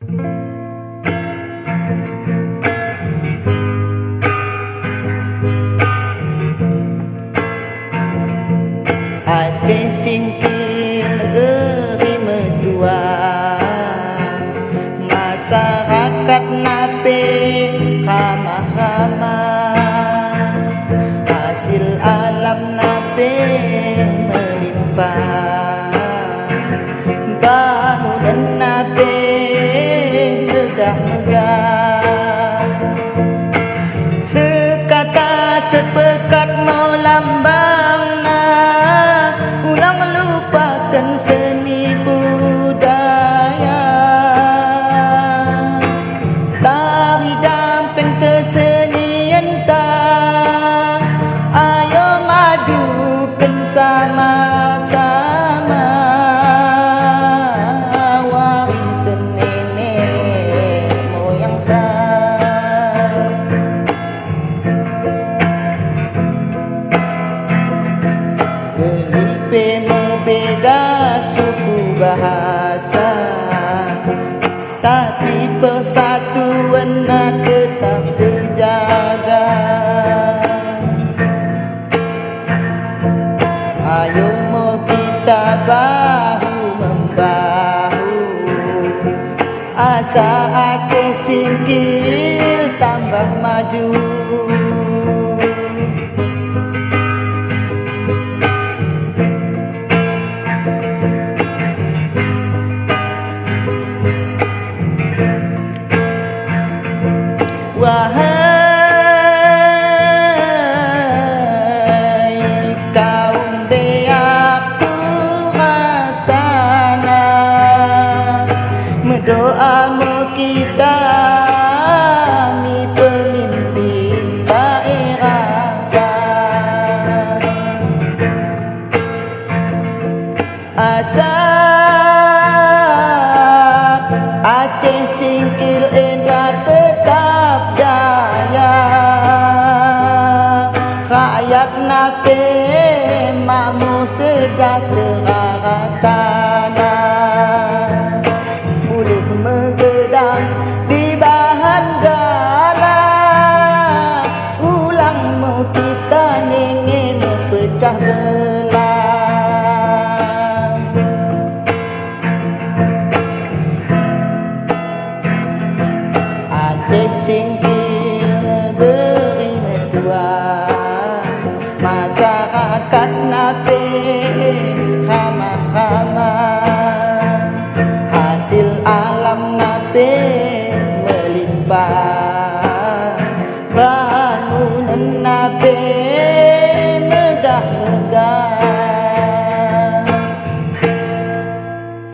Aceh singkil negeri mertua, masyarakat nape ramah-ramah, hasil alam nape melimpah, bangunan nape megah-megah, sekata sepekat mau lambang ulang lupakan seni budaya, tari damping kesenian tak, ayo majukan sama-sama warisan nenek moyang tak. Belipe berbeda suku bahasa, tapi persatuan tetap terjaga. Ayo mau kita bahu-membahu, asa Aceh singkil tambah maju. Wahai kaum beaku matana, berdoa mau kita mi pemimpin daerah, asal Aceh singkil endah tetap jaya, rakyat nape makmur sejahtera tanah, buluh megedang di bahan gala, ulang mau kita ingin pecah belah. Aceh singkil negeri mertua, masyarakat nape ramah-ramah, hasil alam nape melimpah, bangunan nape